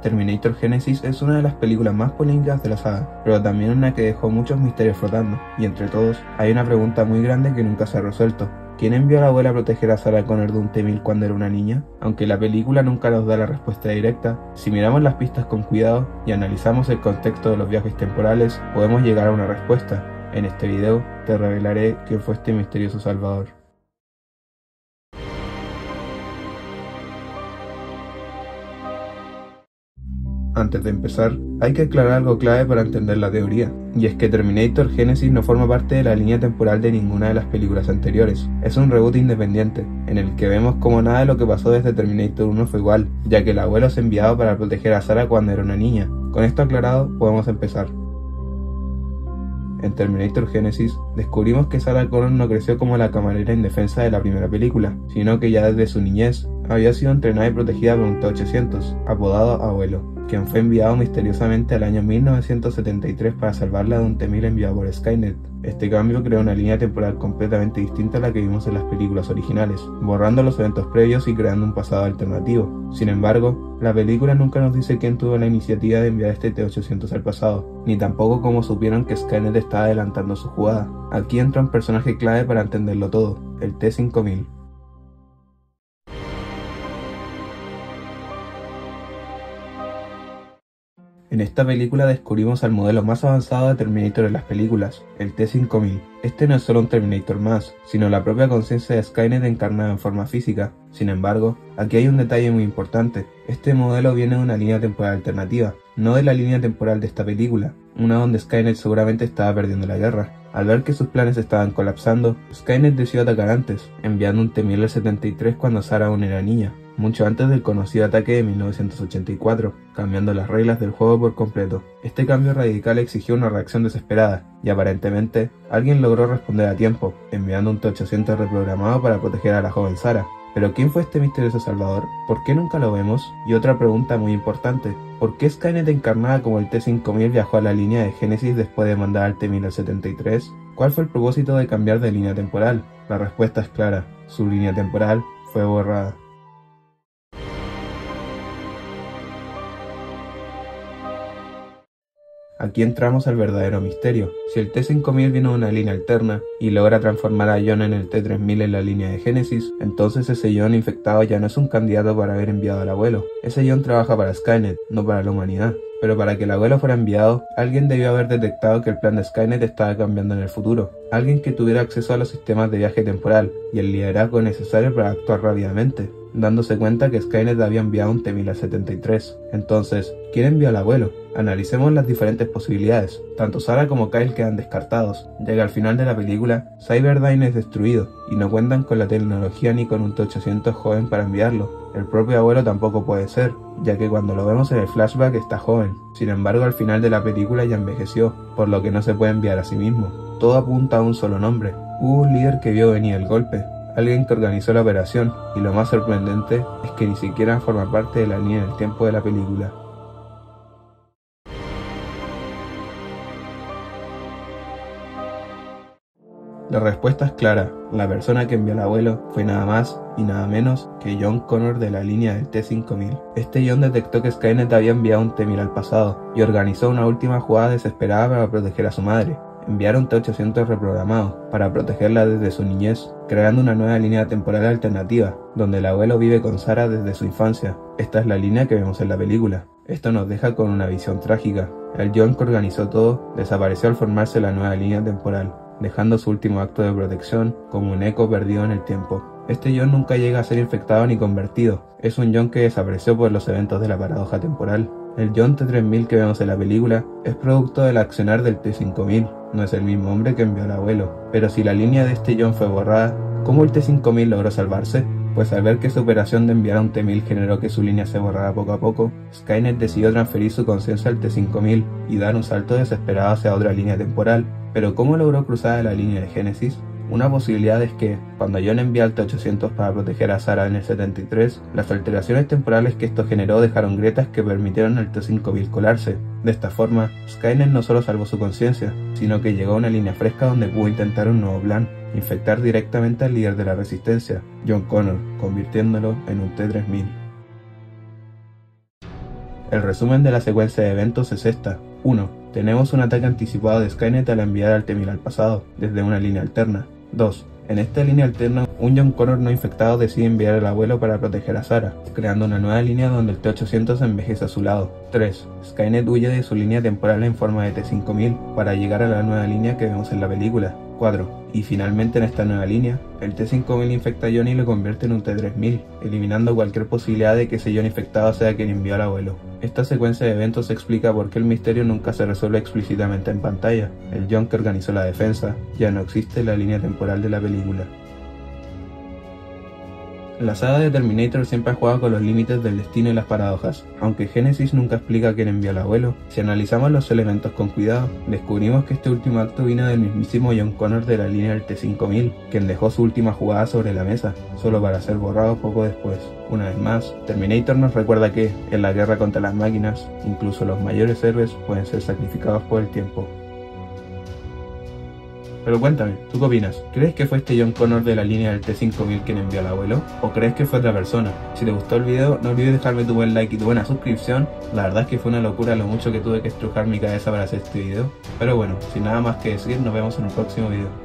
Terminator Genesis es una de las películas más polémicas de la saga, pero también una que dejó muchos misterios flotando, y entre todos, hay una pregunta muy grande que nunca se ha resuelto. ¿Quién envió a la abuela a proteger a Sarah Connor de un T-1000 cuando era una niña? Aunque la película nunca nos da la respuesta directa, si miramos las pistas con cuidado y analizamos el contexto de los viajes temporales, podemos llegar a una respuesta. En este video, te revelaré quién fue este misterioso salvador. Antes de empezar, hay que aclarar algo clave para entender la teoría, y es que Terminator Genesis no forma parte de la línea temporal de ninguna de las películas anteriores. Es un reboot independiente, en el que vemos como nada de lo que pasó desde Terminator 1 fue igual, ya que el abuelo es enviado para proteger a Sarah cuando era una niña. Con esto aclarado, podemos empezar. En Terminator Genesis, descubrimos que Sarah Connor no creció como la camarera indefensa de la primera película, sino que ya desde su niñez había sido entrenada y protegida por un T-800, apodado Abuelo, quien fue enviado misteriosamente al año 1973 para salvarla de un T-1000 enviado por Skynet. Este cambio creó una línea temporal completamente distinta a la que vimos en las películas originales, borrando los eventos previos y creando un pasado alternativo. Sin embargo, la película nunca nos dice quién tuvo la iniciativa de enviar este T-800 al pasado, ni tampoco cómo supieron que Skynet estaba adelantando su jugada. Aquí entra un personaje clave para entenderlo todo, el T-5000. En esta película descubrimos al modelo más avanzado de Terminator en las películas, el T-5000. Este no es solo un Terminator más, sino la propia conciencia de Skynet encarnada en forma física. Sin embargo, aquí hay un detalle muy importante. Este modelo viene de una línea temporal alternativa, no de la línea temporal de esta película, una donde Skynet seguramente estaba perdiendo la guerra. Al ver que sus planes estaban colapsando, Skynet decidió atacar antes, enviando un T-1000 al 73 cuando Sarah aún era niña, mucho antes del conocido ataque de 1984, cambiando las reglas del juego por completo. Este cambio radical exigió una reacción desesperada, y aparentemente, alguien logró responder a tiempo, enviando un T-800 reprogramado para proteger a la joven Sarah. ¿Pero quién fue este misterioso salvador? ¿Por qué nunca lo vemos? Y otra pregunta muy importante, ¿por qué Skynet encarnada como el T-5000 viajó a la línea de Genesis después de mandar al T-1000 al 73? ¿Cuál fue el propósito de cambiar de línea temporal? La respuesta es clara, su línea temporal fue borrada. Aquí entramos al verdadero misterio. Si el T-5000 viene de una línea alterna y logra transformar a John en el T-3000 en la línea de Genesis, entonces ese John infectado ya no es un candidato para haber enviado al abuelo. Ese John trabaja para Skynet, no para la humanidad. Pero para que el abuelo fuera enviado, alguien debió haber detectado que el plan de Skynet estaba cambiando en el futuro. Alguien que tuviera acceso a los sistemas de viaje temporal y el liderazgo necesario para actuar rápidamente, dándose cuenta que Skynet había enviado un T-1000 al 73. Entonces, ¿quién envió al abuelo? Analicemos las diferentes posibilidades. Tanto Sarah como Kyle quedan descartados, ya que al final de la película, Cyberdyne es destruido, y no cuentan con la tecnología ni con un T-800 joven para enviarlo. El propio abuelo tampoco puede ser, ya que cuando lo vemos en el flashback está joven. Sin embargo, al final de la película ya envejeció, por lo que no se puede enviar a sí mismo. Todo apunta a un solo nombre. Hubo un líder que vio venir el golpe, alguien que organizó la operación, y lo más sorprendente es que ni siquiera forma parte de la línea del tiempo de la película. La respuesta es clara, la persona que envió al abuelo fue nada más y nada menos que John Connor de la línea del T-5000. Este John detectó que Skynet había enviado un T-1000 al pasado y organizó una última jugada desesperada para proteger a su madre. Enviar un T-800 reprogramado para protegerla desde su niñez, creando una nueva línea temporal alternativa, donde el abuelo vive con Sarah desde su infancia. Esta es la línea que vemos en la película. Esto nos deja con una visión trágica. El John que organizó todo desapareció al formarse la nueva línea temporal, dejando su último acto de protección como un eco perdido en el tiempo. Este John nunca llega a ser infectado ni convertido, es un John que desapareció por los eventos de la paradoja temporal. El John T-3000 que vemos en la película es producto del accionar del T-5000, no es el mismo hombre que envió al abuelo. Pero si la línea de este John fue borrada, ¿cómo el T-5000 logró salvarse? Pues al ver que su operación de enviar a un T-1000 generó que su línea se borrara poco a poco, Skynet decidió transferir su conciencia al T-5000 y dar un salto desesperado hacia otra línea temporal. Pero ¿cómo logró cruzar a la línea de Génesis? Una posibilidad es que, cuando John envía al T-800 para proteger a Sarah en el 73, las alteraciones temporales que esto generó dejaron grietas que permitieron al T-5000 colarse. De esta forma, Skynet no solo salvó su conciencia, sino que llegó a una línea fresca donde pudo intentar un nuevo plan: infectar directamente al líder de la resistencia, John Connor, convirtiéndolo en un T-3000. El resumen de la secuencia de eventos es esta. 1. Tenemos un ataque anticipado de Skynet al enviar al T-1000 al pasado, desde una línea alterna. 2. En esta línea alterna, un John Connor no infectado decide enviar al abuelo para proteger a Sarah, creando una nueva línea donde el T-800 envejece a su lado. 3. Skynet huye de su línea temporal en forma de T-5000 para llegar a la nueva línea que vemos en la película. 4. Y finalmente en esta nueva línea, el T-5000 infecta a John y lo convierte en un T-3000, eliminando cualquier posibilidad de que ese John infectado sea quien envió al abuelo. Esta secuencia de eventos explica por qué el misterio nunca se resuelve explícitamente en pantalla. El John que organizó la defensa ya no existe en la línea temporal de la película. La saga de Terminator siempre ha jugado con los límites del destino y las paradojas. Aunque Genesis nunca explica quién envió al abuelo, si analizamos los elementos con cuidado, descubrimos que este último acto vino del mismísimo John Connor de la línea del T-5000, quien dejó su última jugada sobre la mesa, solo para ser borrado poco después. Una vez más, Terminator nos recuerda que, en la guerra contra las máquinas, incluso los mayores héroes pueden ser sacrificados por el tiempo. Pero cuéntame, ¿tú qué opinas? ¿Crees que fue este John Connor de la línea del T-5000 quien envió al abuelo? ¿O crees que fue otra persona? Si te gustó el video, no olvides dejarme tu buen like y tu buena suscripción. La verdad es que fue una locura lo mucho que tuve que estrujar mi cabeza para hacer este video. Pero bueno, sin nada más que decir, nos vemos en un próximo video.